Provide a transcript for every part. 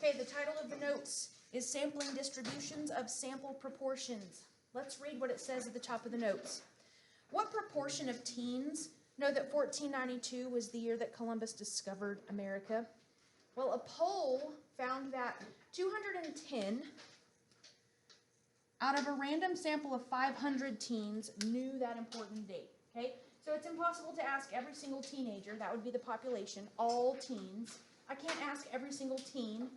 Okay, the title of the notes is Sampling Distributions of Sample Proportions. Let's read what it says at the top of the notes. What proportion of teens know that 1492 was the year that Columbus discovered America? Well, a poll found that 210 out of a random sample of 500 teens knew that important date. Okay, so it's impossible to ask every single teenager, that would be the population, all teens. I can't ask every single teen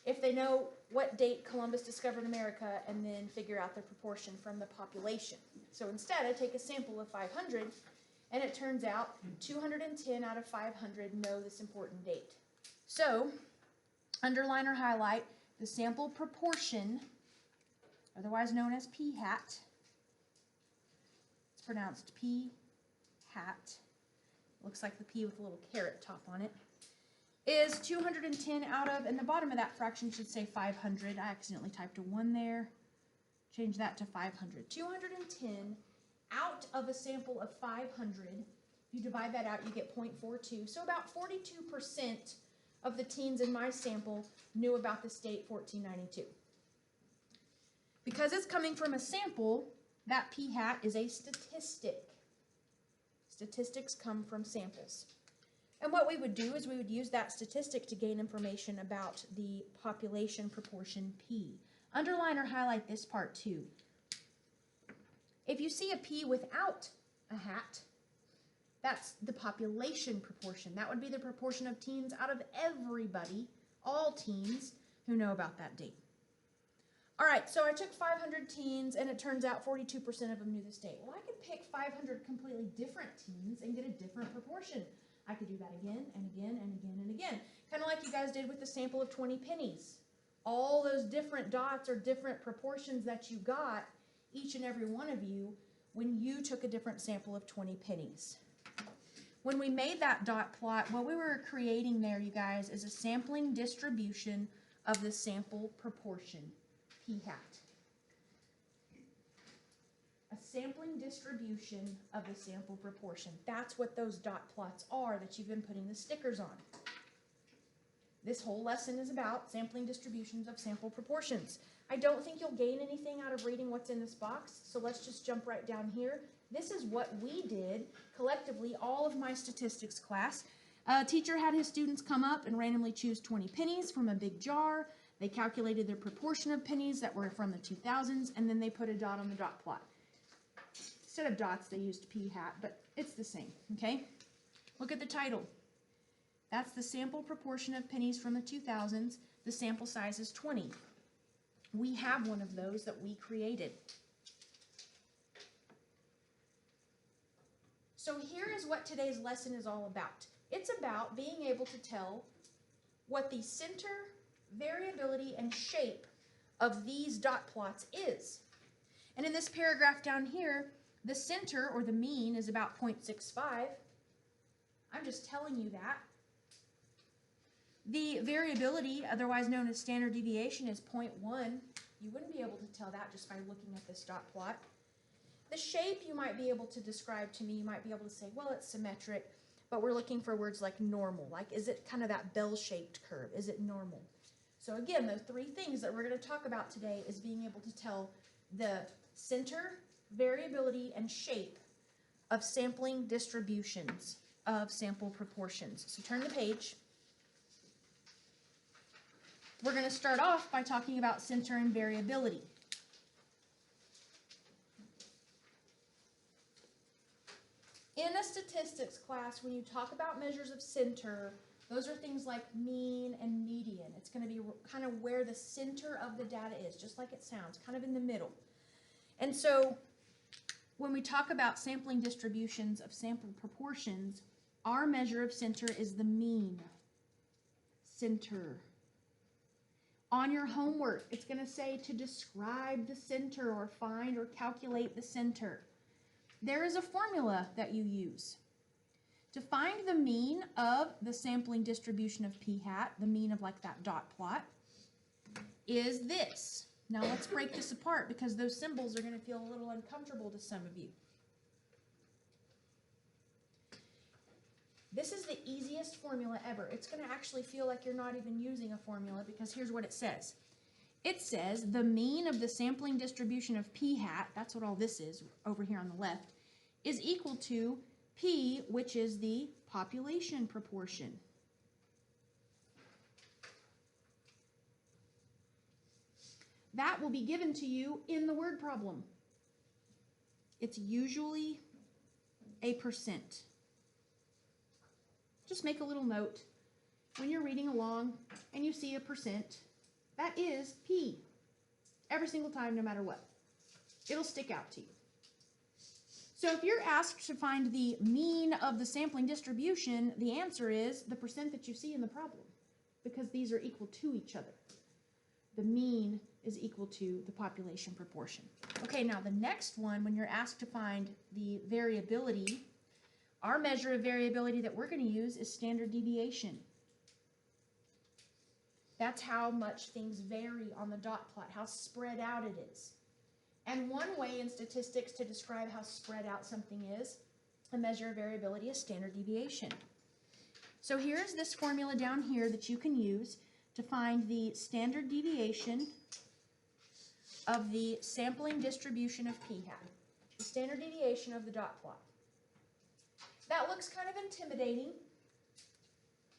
if they know what date Columbus discovered America and then figure out the proportion from the population. So instead, I take a sample of 500, and it turns out 210 out of 500 know this important date. So, underline or highlight the sample proportion, otherwise known as p-hat. It's pronounced p-hat. Looks like the p with a little carrot top on it. Is 210 out of, and the bottom of that fraction should say 500. I accidentally typed a 1 there. Change that to 500. 210 out of a sample of 500. If you divide that out, you get 0.42. So about 42% of the teens in my sample knew about this date, 1492. Because it's coming from a sample, that p-hat is a statistic. Statistics come from samples. And what we would do is we would use that statistic to gain information about the population proportion P. Underline or highlight this part too. If you see a P without a hat, that's the population proportion. That would be the proportion of teens out of everybody, all teens, who know about that date. All right, so I took 500 teens, and it turns out 42% of them knew this date. Well, I could pick 500 completely different teens and get a different proportion. I could do that again and again and again and again. Kind of like you guys did with the sample of 20 pennies. All those different dots or different proportions that you got, each and every one of you, when you took a different sample of 20 pennies. When we made that dot plot, what we were creating there, you guys, is a sampling distribution of the sample proportion, p-hat. A sampling distribution of the sample proportion. That's what those dot plots are that you've been putting the stickers on. This whole lesson is about sampling distributions of sample proportions. I don't think you'll gain anything out of reading what's in this box, so let's just jump right down here. This is what we did collectively, all of my statistics class. A teacher had his students come up and randomly choose 20 pennies from a big jar. They calculated their proportion of pennies that were from the 2000s, and then they put a dot on the dot plot. Instead of dots, they used p-hat, but it's the same, okay? Look at the title. That's the sample proportion of pennies from the 2000s. The sample size is 20. We have one of those that we created. So here is what today's lesson is all about. It's about being able to tell what the center, variability, and shape of these dot plots is. And in this paragraph down here, the center, or the mean, is about 0.65. I'm just telling you that. The variability, otherwise known as standard deviation, is 0.1. You wouldn't be able to tell that just by looking at this dot plot. The shape you might be able to describe to me. You might be able to say, well, it's symmetric, but we're looking for words like normal. Like, is it kind of that bell-shaped curve? Is it normal? So again, the three things that we're going to talk about today is being able to tell the center, variability, and shape of sampling distributions of sample proportions. So turn the page. We're going to start off by talking about center and variability. In a statistics class, when you talk about measures of center, those are things like mean and median. It's going to be kind of where the center of the data is, just like it sounds, kind of in the middle. And so when we talk about sampling distributions of sample proportions, our measure of center is the mean. Center. On your homework, it's going to say to describe the center or find or calculate the center. There is a formula that you use. To find the mean of the sampling distribution of p-hat, the mean of like that dot plot, is this. Now let's break this apart because those symbols are going to feel a little uncomfortable to some of you. This is the easiest formula ever. It's going to actually feel like you're not even using a formula because here's what it says. It says the mean of the sampling distribution of p hat, that's what all this is over here on the left, is equal to p, which is the population proportion. That will be given to you in the word problem. It's usually a percent. Just make a little note when you're reading along and you see a percent. That is P. Every single time, no matter what. It'll stick out to you. So if you're asked to find the mean of the sampling distribution, the answer is the percent that you see in the problem, because these are equal to each other. The mean is equal to the population proportion. Okay, now the next one, when you're asked to find the variability, our measure of variability that we're going to use is standard deviation. That's how much things vary on the dot plot, how spread out it is. And one way in statistics to describe how spread out something is, a measure of variability is standard deviation. So here's this formula down here that you can use to find the standard deviation of the sampling distribution of p hat, the standard deviation of the dot plot. That looks kind of intimidating.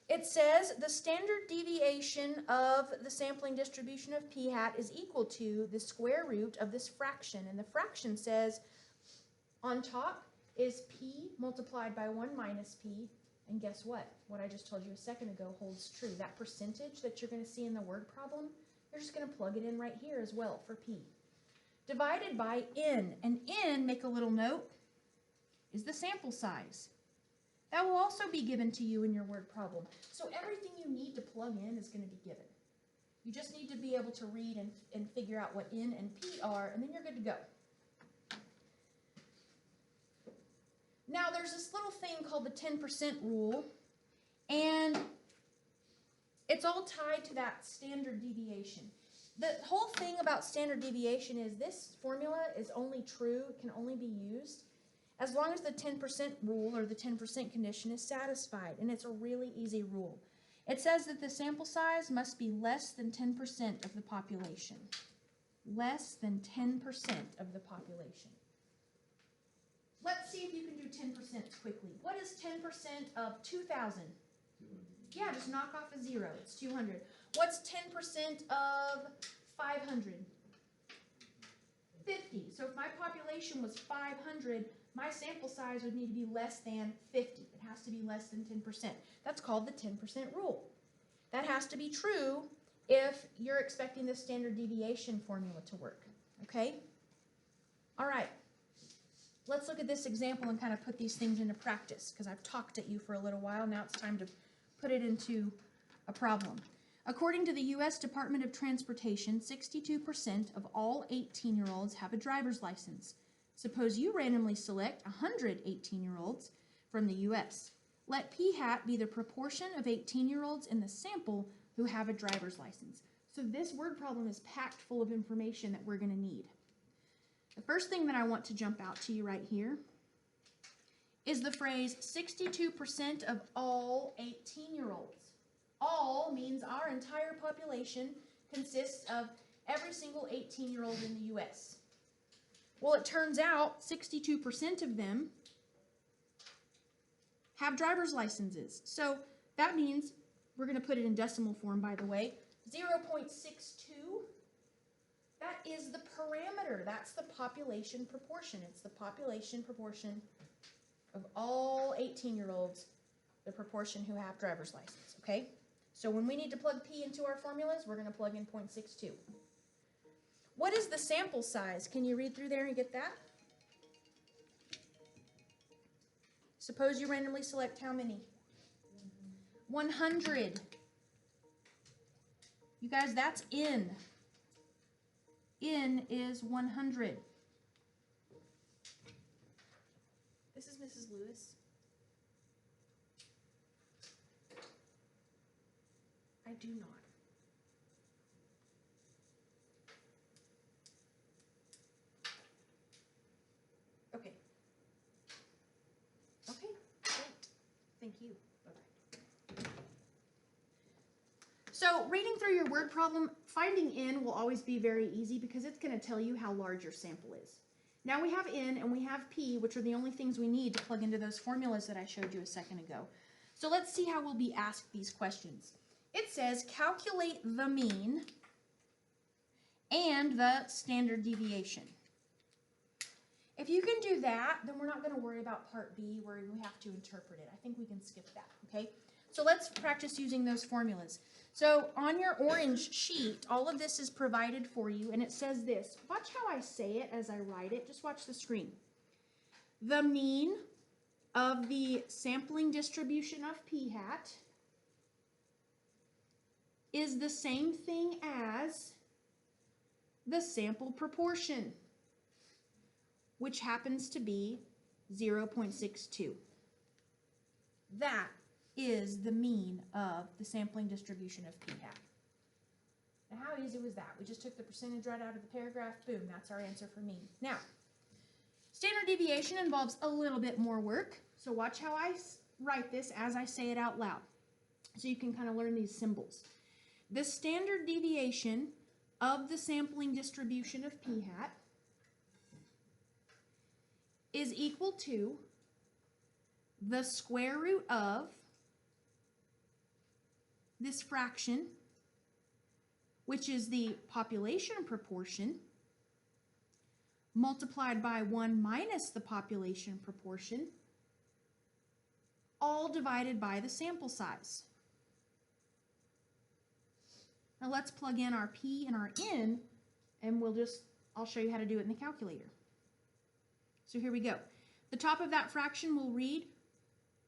It says the standard deviation of the sampling distribution of p hat is equal to the square root of this fraction. And the fraction says on top is p multiplied by 1 minus p. And guess what? What I just told you a second ago holds true. That percentage that you're going to see in the word problem, you're just going to plug it in right here as well for p. Divided by n. And n, make a little note, is the sample size. That will also be given to you in your word problem. So everything you need to plug in is going to be given. You just need to be able to read and figure out what n and p are, and then you're good to go. Now there's this little thing called the 10% rule, and it's all tied to that standard deviation. The whole thing about standard deviation is this formula is only true, it can only be used as long as the 10% rule or the 10% condition is satisfied, and it's a really easy rule. It says that the sample size must be less than 10% of the population. Less than 10% of the population. Let's see if you can do 10% quickly. What is 10% of 2,000? Yeah, just knock off a 0. It's 200. What's 10% of 500? 50. So if my population was 500, my sample size would need to be less than 50. It has to be less than 10%. That's called the 10% rule. That has to be true if you're expecting the standard deviation formula to work. Okay? All right. Let's look at this example and kind of put these things into practice, because I've talked at you for a little while. Now it's time to put it into a problem. According to the U.S. Department of Transportation, 62% of all 18-year-olds have a driver's license. Suppose you randomly select 100 18-year-olds from the U.S. Let p hat be the proportion of 18-year-olds in the sample who have a driver's license. So this word problem is packed full of information that we're going to need. The first thing that I want to jump out to you right here is the phrase 62% of all 18-year-olds. All means our entire population consists of every single 18-year-old in the U.S. Well, it turns out 62% of them have driver's licenses. So that means, we're going to put it in decimal form, by the way, 0.62. That is the parameter. That's the population proportion. It's the population proportion of all 18-year-olds, the proportion who have driver's license, okay? So when we need to plug P into our formulas, we're going to plug in 0.62. What is the sample size? Can you read through there and get that? Suppose you randomly select how many? 100. You guys, that's N. N is 100. This is Mrs. Lewis. I do not. Okay. Okay, great. Thank you. Bye-bye. So reading through your word problem, finding n will always be very easy because it's going to tell you how large your sample is. Now we have n and we have p, which are the only things we need to plug into those formulas that I showed you a second ago. So let's see how we'll be asked these questions. It says calculate the mean and the standard deviation. If you can do that, then we're not going to worry about part B where we have to interpret it. I think we can skip that, okay? So let's practice using those formulas. So on your orange sheet, all of this is provided for you, and it says this. Watch how I say it as I write it. Just watch the screen. The mean of the sampling distribution of p hat is the same thing as the sample proportion, which happens to be 0.62. That is the mean of the sampling distribution of p hat. Now, how easy was that? We just took the percentage right out of the paragraph. Boom, that's our answer for mean. Now, standard deviation involves a little bit more work. So watch how I write this as I say it out loud. So you can kind of learn these symbols. The standard deviation of the sampling distribution of p hat is equal to the square root of this fraction, which is the population proportion, multiplied by 1 minus the population proportion, all divided by the sample size. Now let's plug in our p and our n, and I'll show you how to do it in the calculator. So here we go. The top of that fraction will read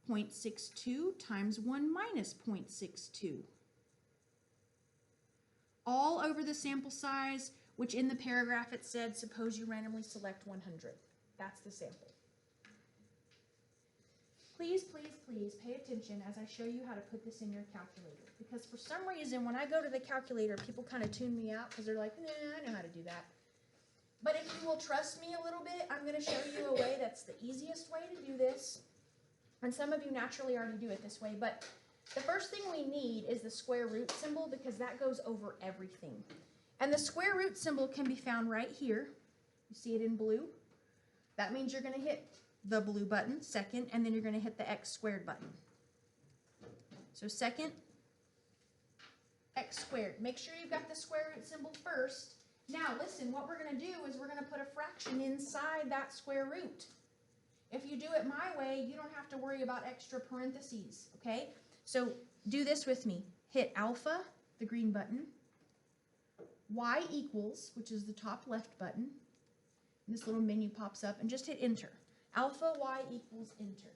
0.62 times 1 minus 0.62. All over the sample size, which in the paragraph it said, suppose you randomly select 100. That's the sample. Please, please, please pay attention as I show you how to put this in your calculator. Because for some reason, when I go to the calculator, people kind of tune me out because they're like, nah, I know how to do that. But if you will trust me a little bit, I'm going to show you a way that's the easiest way to do this. And some of you naturally already do it this way, but the first thing we need is the square root symbol because that goes over everything. And the square root symbol can be found right here. You see it in blue? That means you're going to hit the blue button second, and then you're going to hit the x squared button. So second, x squared. Make sure you've got the square root symbol first. Now listen, what we're going to do is we're going to put a fraction inside that square root. If you do it my way, you don't have to worry about extra parentheses, okay? So do this with me. Hit alpha, the green button, y equals, which is the top left button, and this little menu pops up, and just hit enter. Alpha, y equals enter.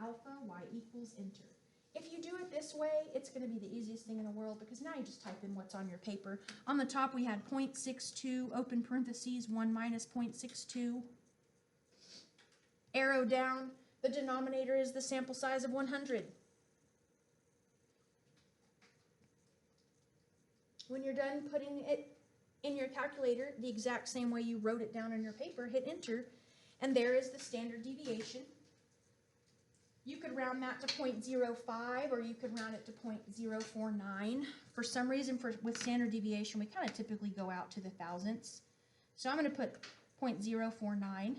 Alpha, y equals enter. If you do it this way, it's going to be the easiest thing in the world because now you just type in what's on your paper. On the top, we had 0.62, open parentheses, 1 minus 0.62. Arrow down, the denominator is the sample size of 100. When you're done putting it in your calculator, the exact same way you wrote it down on your paper, hit enter, and there is the standard deviation. You could round that to 0.05 or you could round it to 0.049. For some reason, with standard deviation, we kind of typically go out to the thousandths. So I'm going to put 0.049.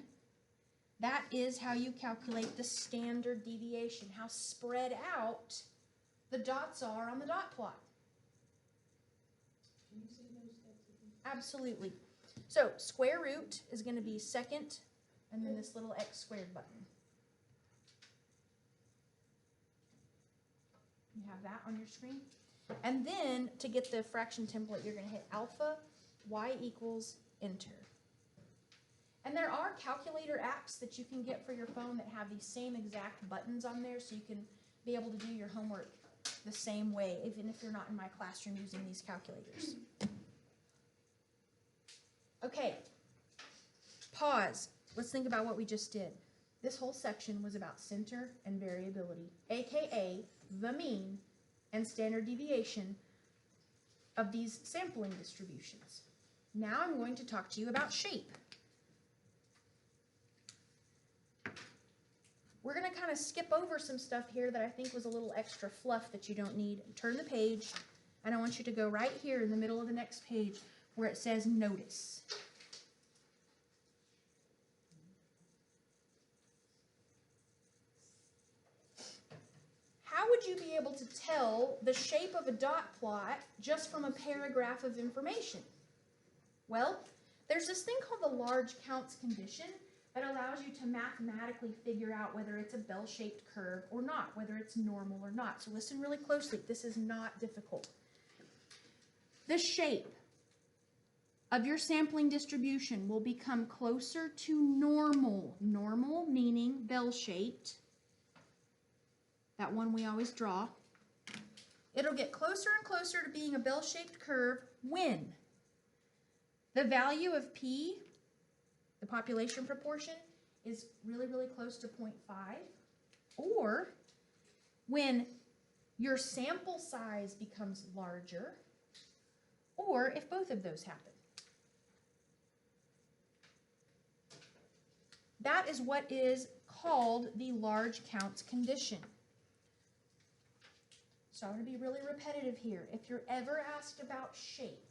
That is how you calculate the standard deviation, how spread out the dots are on the dot plot. Can you say those steps again? Absolutely. So square root is going to be second, and then this little x squared button. You have that on your screen. And then to get the fraction template, you're going to hit alpha, y equals enter. And there are calculator apps that you can get for your phone that have these same exact buttons on there so you can be able to do your homework the same way, even if you're not in my classroom using these calculators. Okay, pause. Let's think about what we just did. This whole section was about center and variability, aka the mean and standard deviation of these sampling distributions. Now I'm going to talk to you about shape. we're going to kind of skip over some stuff here that I think was a little extra fluff that you don't need. Turn the page, and I want you to go right here in the middle of the next page where it says notice. How would you be able to tell the shape of a dot plot just from a paragraph of information? Well, there's this thing called the large counts condition that allows you to mathematically figure out whether it's a bell-shaped curve or not, whether it's normal or not. So listen really closely. This is not difficult. The shape of your sampling distribution will become closer to normal. Normal meaning bell-shaped. That one we always draw. It'll get closer and closer to being a bell-shaped curve when the value of P, the population proportion, is really, really close to 0.5, or when your sample size becomes larger, or if both of those happen. That is what is called the large counts condition. So I'm going to be really repetitive here. If you're ever asked about shape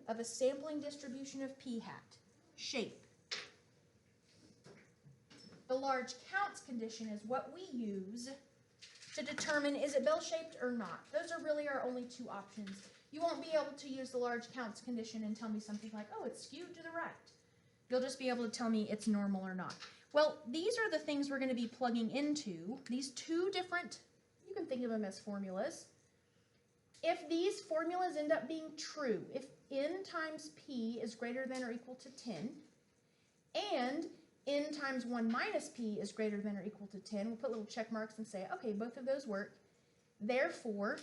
of a sampling distribution of p-hat, shape, the large counts condition is what we use to determine is it bell-shaped or not. Those are really our only two options. You won't be able to use the large counts condition and tell me something like, oh, it's skewed to the right. You'll just be able to tell me it's normal or not. Well, these are the things we're going to be plugging into, these two different, you can think of them as formulas. If these formulas end up being true, if n times p is greater than or equal to 10, and n times 1 minus p is greater than or equal to 10, we'll put little check marks and say, okay, both of those work. Therefore,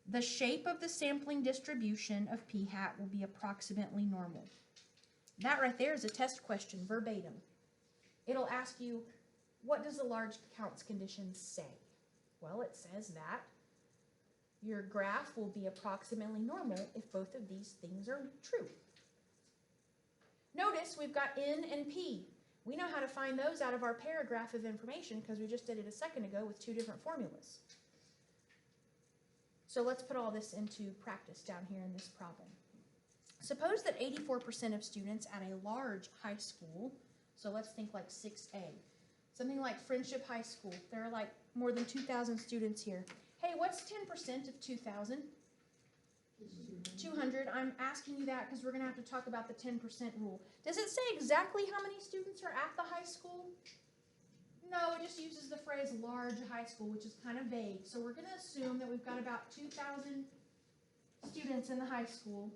the shape of the sampling distribution of p-hat will be approximately normal. That right there is a test question, verbatim. It'll ask you, what does the large counts condition say? Well, it says that your graph will be approximately normal if both of these things are true. Notice we've got N and P. We know how to find those out of our paragraph of information because we just did it a second ago with two different formulas. So let's put all this into practice down here in this problem. Suppose that 84% of students at a large high school, so let's think like 6A, something like Friendship High School, there are like more than 2,000 students here. Hey, what's 10% of 2,000? 200. I'm asking you that because we're going to have to talk about the 10% rule. Does it say exactly how many students are at the high school? No, it just uses the phrase large high school, which is kind of vague. So we're going to assume that we've got about 2,000 students in the high school.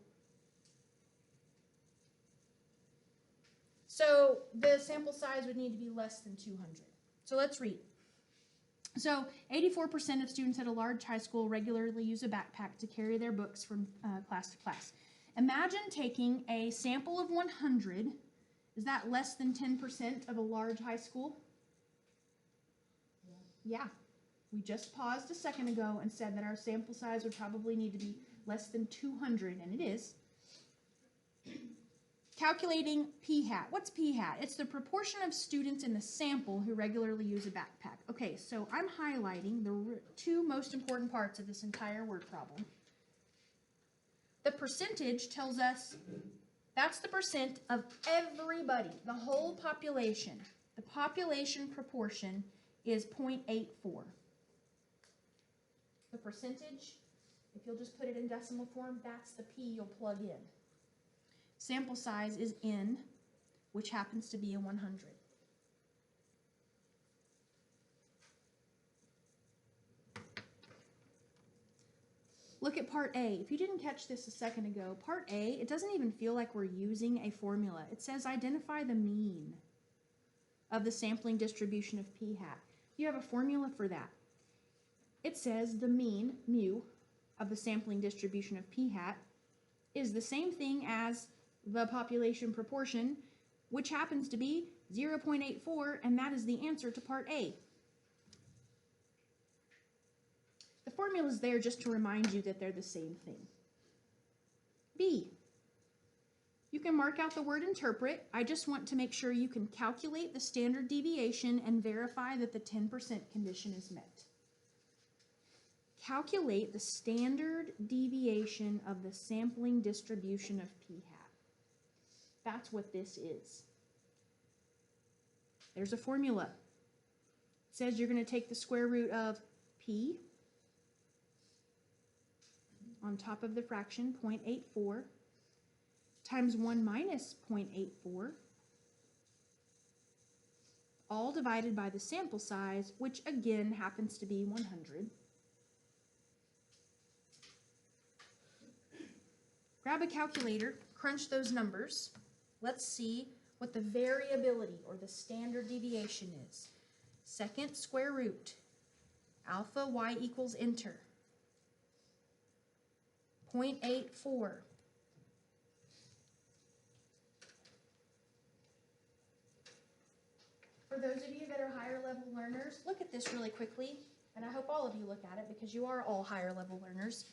So the sample size would need to be less than 200. So let's read. So 84% of students at a large high school regularly use a backpack to carry their books from class to class. Imagine taking a sample of 100. Is that less than 10% of a large high school? Yeah. We just paused a second ago and said that our sample size would probably need to be less than 200, and it is. Calculating p-hat. What's p-hat? It's the proportion of students in the sample who regularly use a backpack. Okay, so I'm highlighting the two most important parts of this entire word problem. The percentage tells us that's the percent of everybody, the whole population. The population proportion is 0.84. The percentage, if you'll just put it in decimal form, that's the p you'll plug in. Sample size is n, which happens to be a 100. Look at part A. If you didn't catch this a second ago, part A, it doesn't even feel like we're using a formula. It says identify the mean of the sampling distribution of p-hat. You have a formula for that. It says the mean, mu, of the sampling distribution of p-hat is the same thing as the population proportion, which happens to be 0.84, and that is the answer to part A. The formula is there just to remind you that they're the same thing. B. You You can mark out the word interpret. I just want to make sure you can calculate the standard deviation and verify that the 10% condition is met. Calculate the standard deviation of the sampling distribution of p-hat. That's what this is. There's a formula. It says you're going to take the square root of p on top of the fraction 0.84 times 1 minus 0.84, all divided by the sample size, which again happens to be 100. Grab a calculator, crunch those numbers. Let's see what the variability or the standard deviation is. Second square root, alpha y equals enter, 0.84. For those of you that are higher level learners, look at this really quickly, and I hope all of you look at it because you are all higher level learners.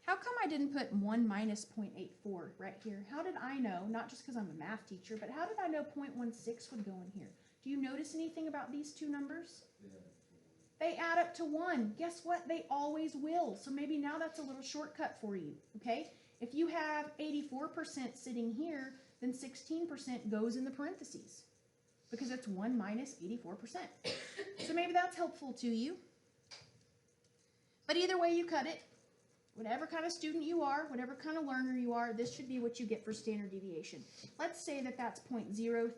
How come I didn't put 1 minus 0.84 right here? How did I know, not just because I'm a math teacher, but how did I know 0.16 would go in here? Do you notice anything about these two numbers? They add up to 1. Guess what? They always will. So maybe now that's a little shortcut for you, okay? If you have 84% sitting here, then 16% goes in the parentheses because it's 1 minus 84%. So maybe that's helpful to you. But either way you cut it, whatever kind of student you are, whatever kind of learner you are, this should be what you get for standard deviation. Let's say that that's 0.037.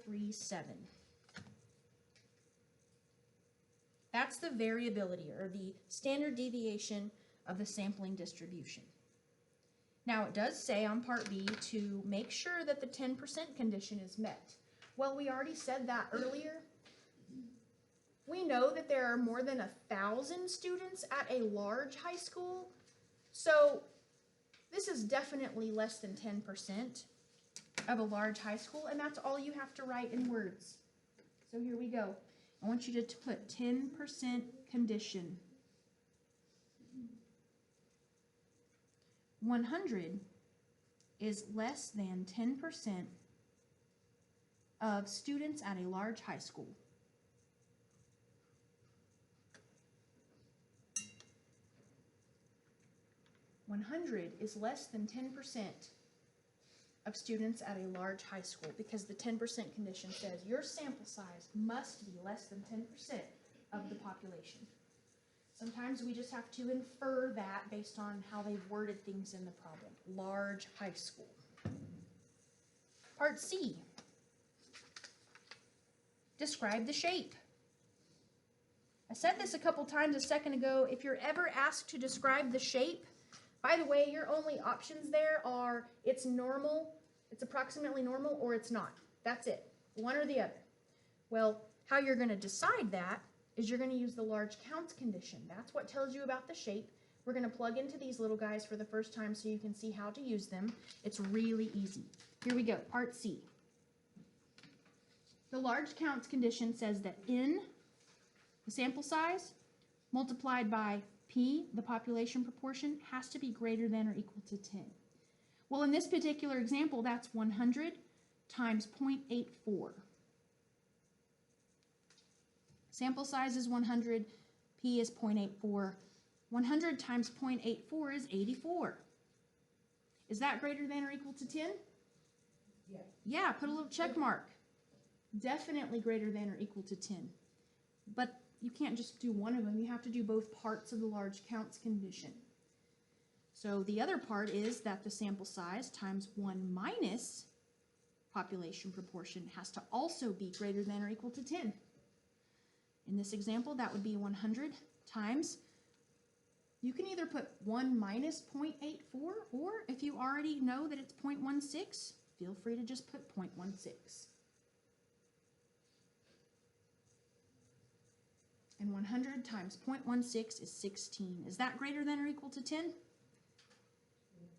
That's the variability or the standard deviation of the sampling distribution. Now it does say on part B to make sure that the 10% condition is met. Well, we already said that earlier. We know that there are more than 1,000 students at a large high school. So this is definitely less than 10% of a large high school, and that's all you have to write in words. So here we go. I want you to put 10% condition. 100 is less than 10% of students at a large high school. "100 is less than 10% of students at a large high school," because the 10% condition says your sample size must be less than 10% of the population. Sometimes we just have to infer that based on how they've worded things in the problem. Large high school. Part C. Describe the shape. I said this a couple times a second ago. If you're ever asked to describe the shape, by the way, your only options there are it's normal, it's approximately normal, or it's not. That's it. One or the other. Well, how you're going to decide that is you're going to use the large counts condition. That's what tells you about the shape. We're going to plug into these little guys for the first time so you can see how to use them. It's really easy. Here we go, part C. The large counts condition says that N, the sample size, multiplied by P, the population proportion, has to be greater than or equal to 10. Well, in this particular example, that's 100 times 0.84. Sample size is 100, P is 0.84. 100 times 0.84 is 84. Is that greater than or equal to 10? Yeah. Yeah, put a little check mark. Definitely greater than or equal to 10. But you can't just do one of them. You have to do both parts of the large counts condition. So the other part is that the sample size times 1 minus population proportion has to also be greater than or equal to 10. In this example, that would be 100 times. You can either put 1 minus 0.84, or if you already know that it's 0.16, feel free to just put 0.16. And 100 times 0.16 is 16. Is that greater than or equal to 10?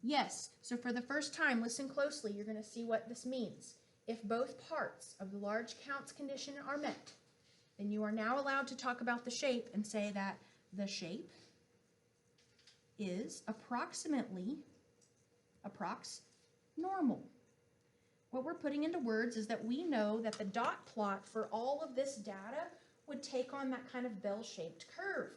Yes. So for the first time, listen closely. You're going to see what this means. If both parts of the large counts condition are met, then you are now allowed to talk about the shape and say that the shape is approximately normal. what we're putting into words is that we know that the dot plot for all of this data would take on that kind of bell-shaped curve.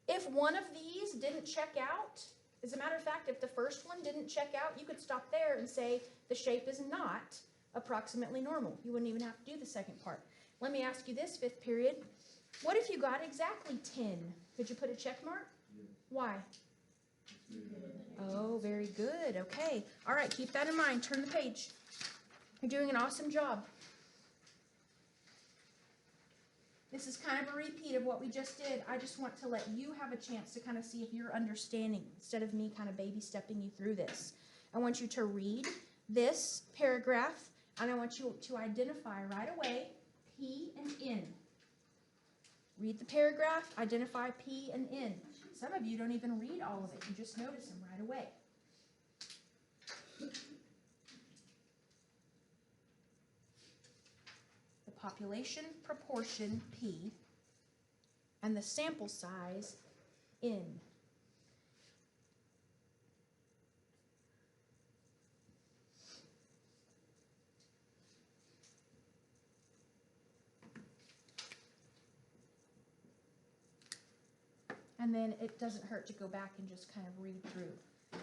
If one of these didn't check out, as a matter of fact, if the first one didn't check out, you could stop there and say the shape is not approximately normal. You wouldn't even have to do the second part. Let me ask you this, fifth period. What if you got exactly 10? Could you put a check mark? Yeah. Why? Oh, very good. Okay. All right, keep that in mind. Turn the page. You're doing an awesome job. This is kind of a repeat of what we just did. I just want to let you have a chance to kind of see if you're understanding instead of me kind of baby stepping you through this. I want you to read this paragraph, and I want you to identify right away P and N. Read the paragraph, identify P and N. Some of you don't even read all of it. You just notice them right away. The population proportion P and the sample size N. And then it doesn't hurt to go back and just kind of read through.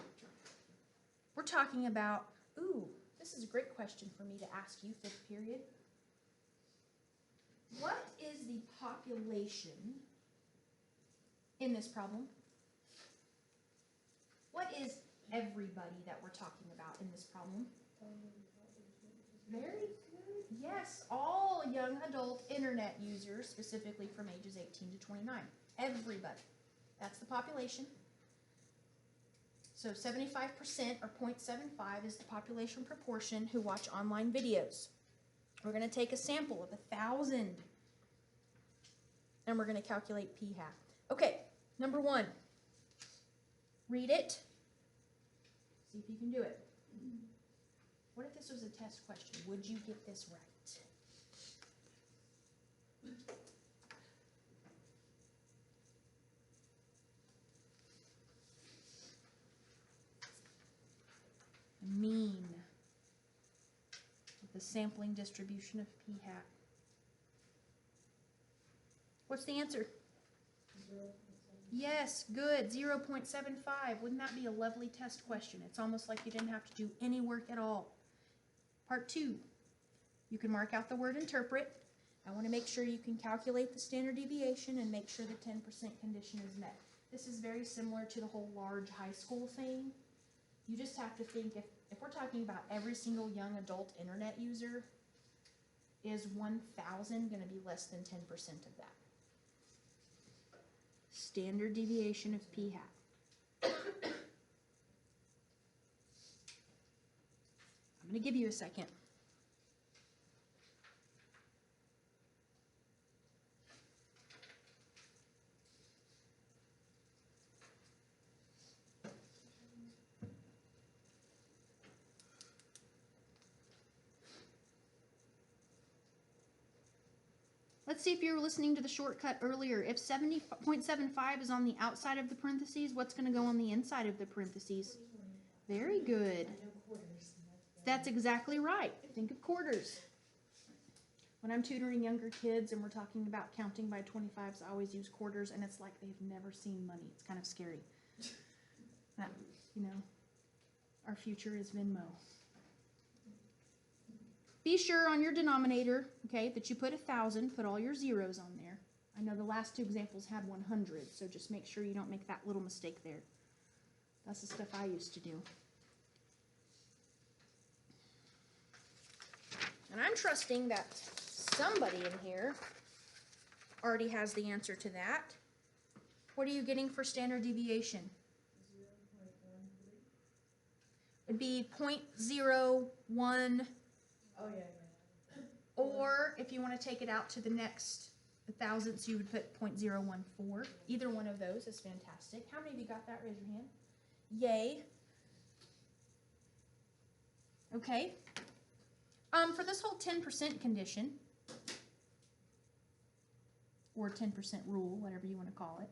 We're talking about, ooh, this is a great question for me to ask you, fifth period. What is the population in this problem? What is everybody that we're talking about in this problem? Very good. Yes, all young adult internet users, specifically from ages 18 to 29. Everybody. That's the population. So 75% or 0.75 is the population proportion who watch online videos. We're going to take a sample of 1,000 and we're going to calculate p hat. Okay, number one. Read it. See if you can do it. What if this was a test question? Would you get this right? Mean of the sampling distribution of p hat. What's the answer? 0.7. Yes, good. 0.75. Wouldn't that be a lovely test question? It's almost like you didn't have to do any work at all. Part 2. You can mark out the word interpret. I want to make sure you can calculate the standard deviation and make sure the 10% condition is met. This is very similar to the whole large high school thing. You just have to think, if we're talking about every single young adult internet user, is 1,000 going to be less than 10% of that? Standard deviation of p hat. I'm going to give you a second. Let's see if you were listening to the shortcut earlier. If 70.75 is on the outside of the parentheses, what's going to go on the inside of the parentheses? Very good. That's exactly right. Think of quarters. When I'm tutoring younger kids and we're talking about counting by 25s, I always use quarters, and it's like they've never seen money. It's kind of scary. That, you know, our future is Venmo. Be sure on your denominator, okay, that you put 1,000, put all your zeros on there. I know the last two examples had 100, so just make sure you don't make that little mistake there. That's the stuff I used to do. And I'm trusting that somebody in here already has the answer to that. What are you getting for standard deviation? 0.13. It'd be 0.01. Oh, yeah. Or if you want to take it out to the next thousandths, you would put 0.014. Either one of those is fantastic. How many of you got that? Raise your hand. Yay. Okay. For this whole 10% condition, or 10% rule, whatever you want to call it,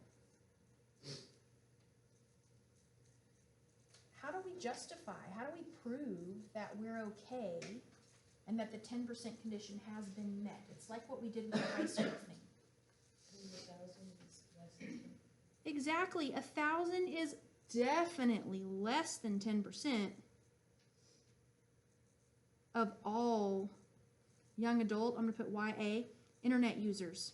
how do we justify, how do we prove that we're okay and that the 10% condition has been met? It's like what we did with the high school thing. 1,000 is less than 10. Exactly, 1,000 is definitely less than 10% of all young adult, I'm going to put YA, internet users.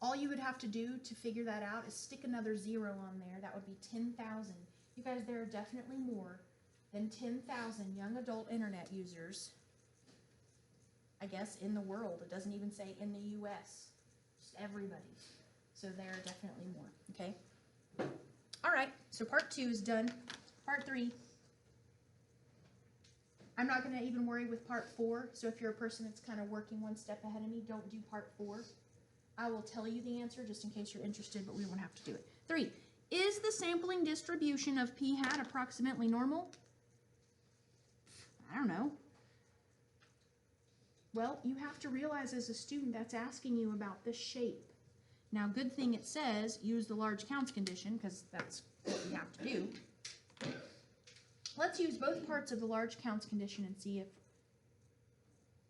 All you would have to do to figure that out is stick another 0 on there. That would be 10,000. You guys, there are definitely more than 10,000 young adult internet users, I guess, in the world. It doesn't even say in the U.S. Just everybody. So there are definitely more, okay? All right, so part 2 is done. Part 3. I'm not going to even worry with part 4, so if you're a person that's kind of working one step ahead of me, don't do part 4. I will tell you the answer just in case you're interested, but we won't have to do it. 3. Is the sampling distribution of p hat approximately normal? I don't know. Well, you have to realize as a student that's asking you about the shape. Now, good thing it says use the large counts condition because that's what we have to do. Let's use both parts of the large counts condition and see if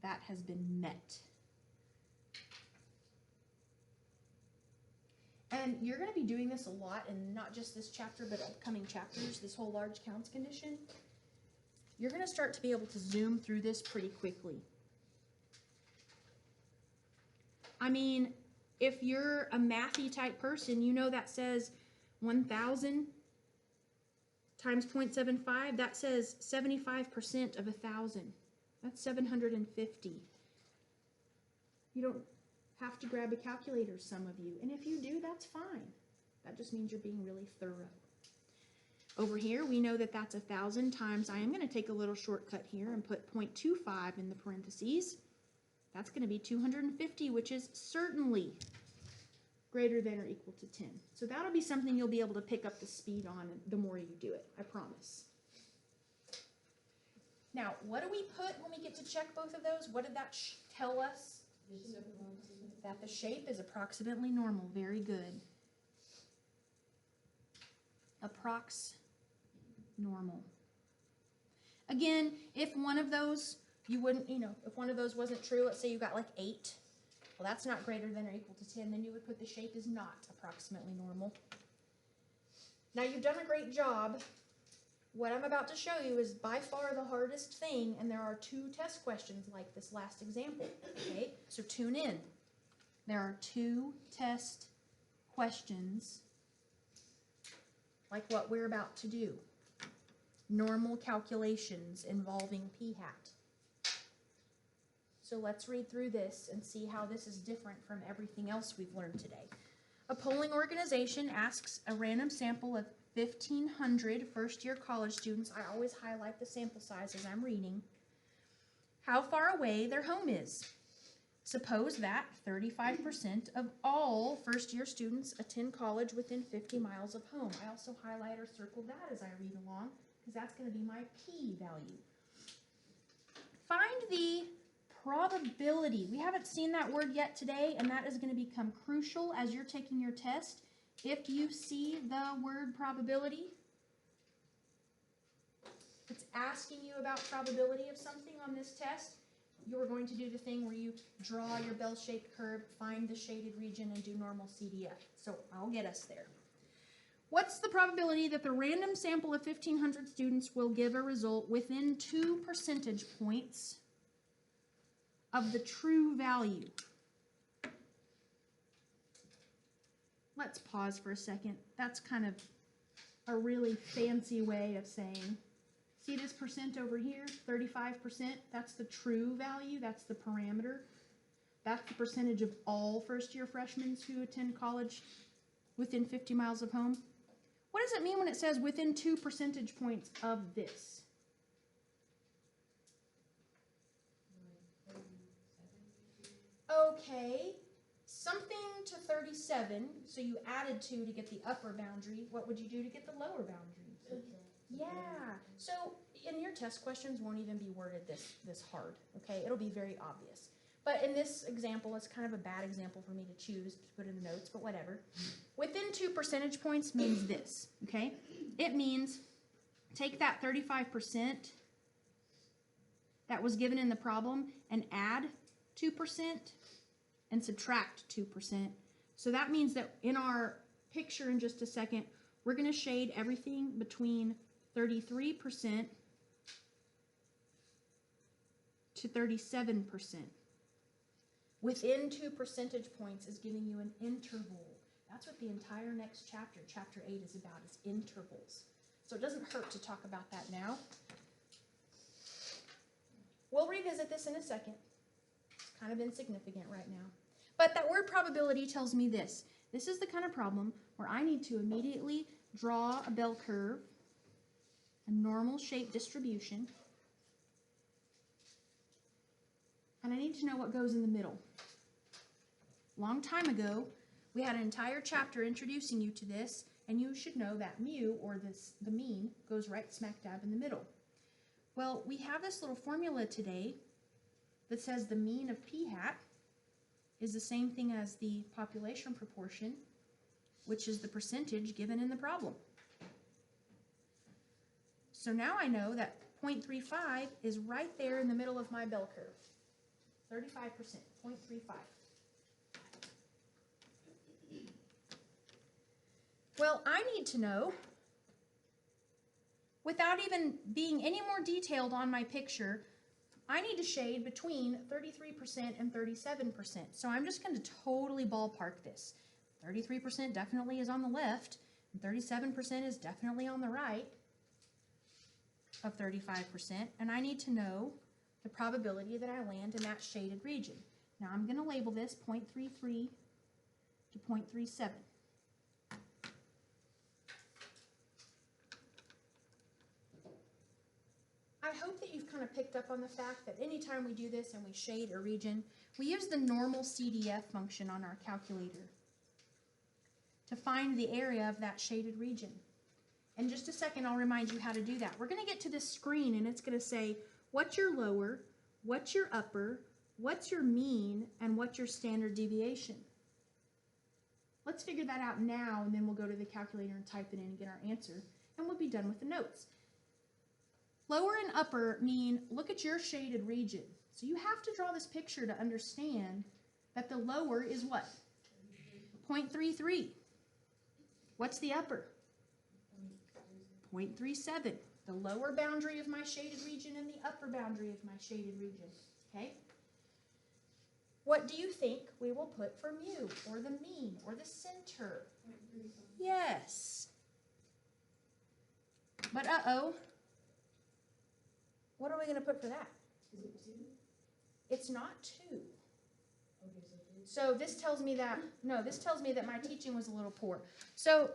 that has been met. And you're going to be doing this a lot in not just this chapter, but upcoming chapters, this whole large counts condition. You're going to start to be able to zoom through this pretty quickly. I mean, if you're a mathy type person, you know that says 1,000 times 0.75, that says 75% of 1,000. That's 750. You don't have to grab a calculator, some of you. And if you do, that's fine. That just means you're being really thorough. Over here, we know that that's 1,000 times, I am going to take a little shortcut here and put 0.25 in the parentheses. That's going to be 250, which is certainly greater than or equal to 10. So that'll be something you'll be able to pick up the speed on the more you do it, I promise. Now, what do we put when we get to check both of those? What did that tell us? That the shape is approximately normal. Very good. Approx normal. Again, if one of those, you wouldn't, if one of those wasn't true, let's say you got like 8, well, that's not greater than or equal to 10, then you would put the shape is not approximately normal. Now, you've done a great job. What I'm about to show you is by far the hardest thing, and there are 2 test questions like this last example, okay? So tune in. There are 2 test questions like what we're about to do. Normal calculations involving p hat. So let's read through this and see how this is different from everything else we've learned today. A polling organization asks a random sample of 1,500 first-year college students, I always highlight the sample size as I'm reading, how far away their home is. Suppose that 35% of all first-year students attend college within 50 miles of home. I also highlight or circle that as I read along, because that's going to be my p value. Find the probability. We haven't seen that word yet today, and that is going to become crucial as you're taking your test. If you see the word probability, it's asking you about probability of something on this test, you're going to do the thing where you draw your bell-shaped curve, find the shaded region, and do normal CDF. So I'll get us there. What's the probability that the random sample of 1,500 students will give a result within 2 percentage points of the true value? Let's pause for a second. That's kind of a really fancy way of saying, see this percent over here, 35%? That's the true value, that's the parameter. That's the percentage of all first-year freshmen who attend college within 50 miles of home. What does it mean when it says within 2 percentage points of this? Okay, something to 37, so you added 2 to get the upper boundary. What would you do to get the lower boundary? Yeah, so in your test questions won't even be worded this hard, okay? It'll be very obvious. But in this example, it's kind of a bad example for me to choose to put in the notes, but whatever. Within 2 percentage points means this, okay? It means take that 35% that was given in the problem and add 2% and subtract 2%. So that means that in our picture in just a second, we're going to shade everything between 33% to 37%. Within 2 percentage points is giving you an interval. That's what the entire next chapter, chapter 8, is about, is intervals. So it doesn't hurt to talk about that now. We'll revisit this in a second. It's kind of insignificant right now. But that word probability tells me this. This is the kind of problem where I need to immediately draw a bell curve, a normal shape distribution, and I need to know what goes in the middle. Long time ago, we had an entire chapter introducing you to this, and you should know that mu, or the mean, goes right smack dab in the middle. Well, we have this little formula today that says the mean of p hat is the same thing as the population proportion, which is the percentage given in the problem. So now I know that 0.35 is right there in the middle of my bell curve. 35%, 0.35. Well, I need to know, without even being any more detailed on my picture, I need to shade between 33% and 37%. So I'm just going to totally ballpark this. 33% definitely is on the left, and 37% is definitely on the right of 35%. And I need to know the probability that I land in that shaded region. Now I'm going to label this 0.33 to 0.37. I hope that you've kind of picked up on the fact that anytime we do this and we shade a region, we use the normal CDF function on our calculator to find the area of that shaded region. In just a second, I'll remind you how to do that. We're going to get to this screen and it's going to say, what's your lower, what's your upper, what's your mean, and what's your standard deviation? Let's figure that out now, and then we'll go to the calculator and type it in and get our answer, and we'll be done with the notes. Lower and upper mean, look at your shaded region. So you have to draw this picture to understand that the lower is what? 0.33. What's the upper? 0.37. The lower boundary of my shaded region and the upper boundary of my shaded region. Okay? What do you think we will put for mu, or the mean, or the center? Yes. But uh-oh. What are we going to put for that? Is it 2? It's not 2. Okay, So this tells me that, no, this tells me that my teaching was a little poor. So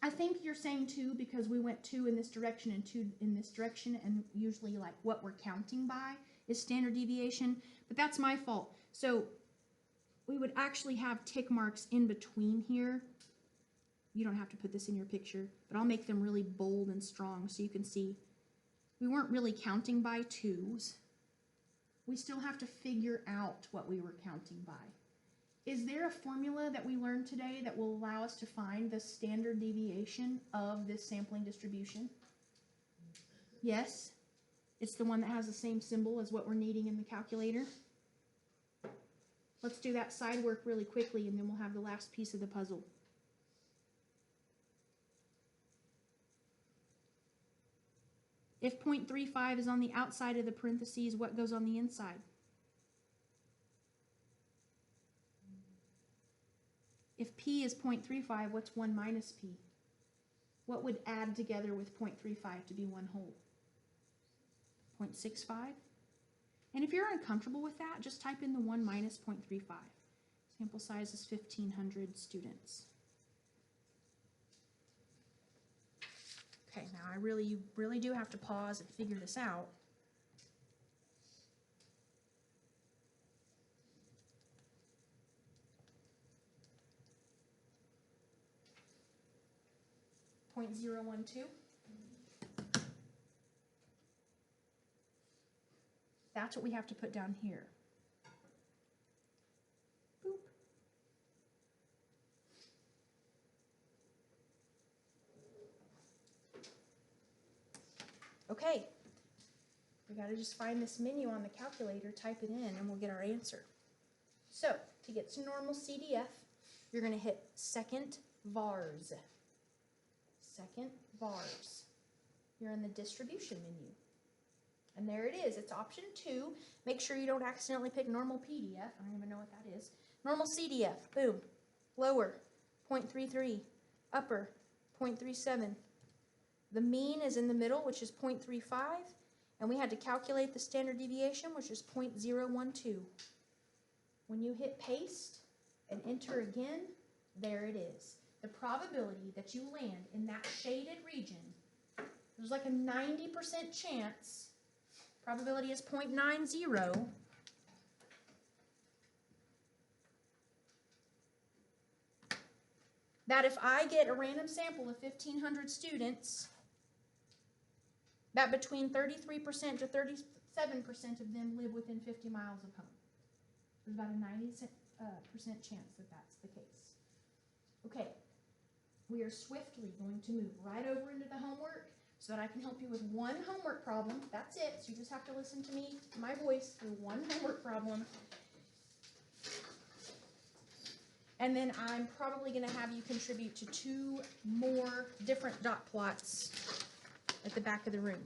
I think you're saying 2 because we went 2 in this direction and 2 in this direction, and usually like what we're counting by is standard deviation, but that's my fault. So we would actually have tick marks in between here. You don't have to put this in your picture, but I'll make them really bold and strong so you can see. We weren't really counting by 2s. We still have to figure out what we were counting by. Is there a formula that we learned today that will allow us to find the standard deviation of this sampling distribution? Yes. It's the one that has the same symbol as what we're needing in the calculator. Let's do that side work really quickly, and then we'll have the last piece of the puzzle. If 0.35 is on the outside of the parentheses, what goes on the inside? If p is 0.35, what's 1 minus p? What would add together with 0.35 to be one whole? 0.65? And if you're uncomfortable with that, just type in the 1 minus 0.35. Sample size is 1,500 students. Okay, now you really do have to pause and figure this out. .012. That's what we have to put down here. Okay, we gotta just find this menu on the calculator, type it in, and we'll get our answer. So, to get to normal CDF, you're gonna hit second vars. Second vars. You're in the distribution menu. And there it is, it's option 2. Make sure you don't accidentally pick normal PDF, I don't even know what that is. Normal CDF, boom. Lower, 0.33. Upper, 0.37. The mean is in the middle, which is 0.35. And we had to calculate the standard deviation, which is 0.012. When you hit paste and enter again, there it is. The probability that you land in that shaded region, there's like a 90% chance, probability is 0.90, that if I get a random sample of 1,500 students, that between 33% to 37% of them live within 50 miles of home. There's about a 90% chance that that's the case. Okay, we are swiftly going to move right over into the homework so that I can help you with one homework problem. That's it, so you just have to listen to me, my voice, through one homework problem. And then I'm probably going to have you contribute to 2 more different dot plots at the back of the room.